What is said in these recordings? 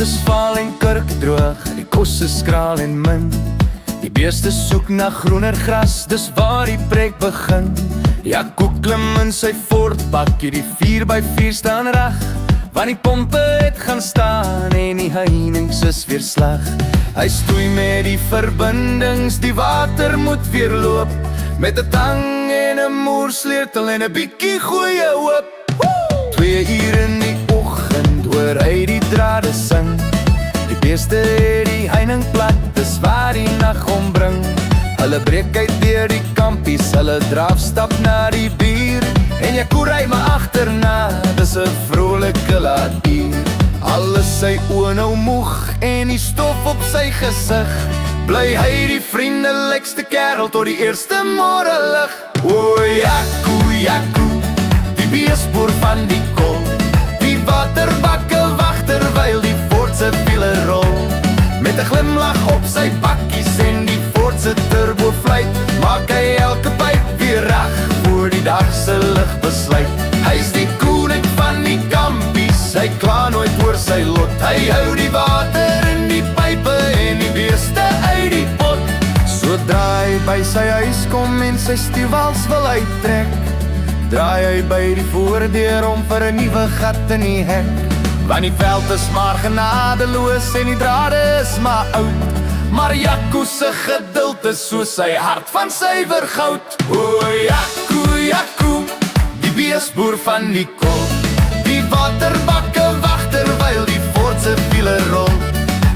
is vaal en kurkdroog, die kos is skraal en min. Die beeste soek na groener gras, dis waar die preek begin. Jaco klim in sy voortbakkie, die 4x4 staan reg, want die pompe het gaan staan en die heininge is weer slag. Hy stoei met die verbindings, die water moet weer loop, met 'n tang en 'n moersleutel en 'n bietjie goeie hoop. 2 uur in die oggend hoor hy die drade sing. Die beeste het die heining plat, dis waar die nag ombring. Hulle breek uit deur die kampies, hulle drafstap na die bier. En Jaco ry maar agterna, dis 'n vrolike laatuur. Al is sy oë nou moeg en die stof op sy gesig, bly hy die vriendelikste kerel tot die eerste môrelig. O Jaco, Jaco, die beesboer van die kol, die waterbakke wag terwyl die Ford se wiele rol. Met 'n glimlag op sy bakkies en die Ford se turbo fluit, maak hy elke pyp weer reg voor die dag se lig besluit. Hy's die koning van die kampies, hy kla nooit oor sy lot. Hy hou die water in die pype en die beeste uit die pot. Sodra hy by sy huis kom en sy stiewels wil uittrek, draai hy by die voordeur om vir 'n nuwe gat in die hek. Want die veld is maar genadeloos en die drade is maar oud, maar Jaco se geduld is soos sy hart van suiwer goud. O Jaco, Jaco, die beesboer van die kol, die waterbakke wag terwyl die Ford se wiele rol.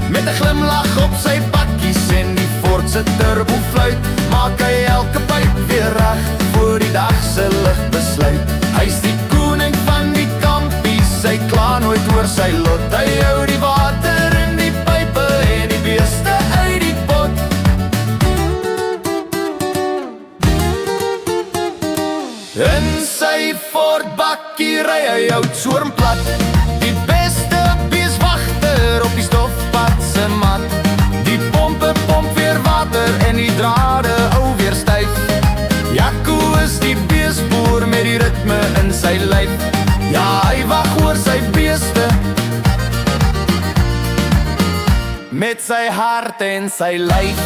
Met 'n glimlag op sy bakkies en die Ford se turbo fluit, maak hy elke pyp weer reg voor die dag se lig besluit. Hy's die koning van die kampies, hy kla nooit oor sy lot. Hy hou die water in die pype en die beeste uit die pot. In sy Ford bakkie ry hy oud soormplat, die beste beeswagter op die stofpad se mat. Die pompe pomp weer water en die drade hou weer styf. Jaco is die beesboer met die ritme in sy lyf. Ja, hy wag oor sy beeste met sy hart en sy lyf.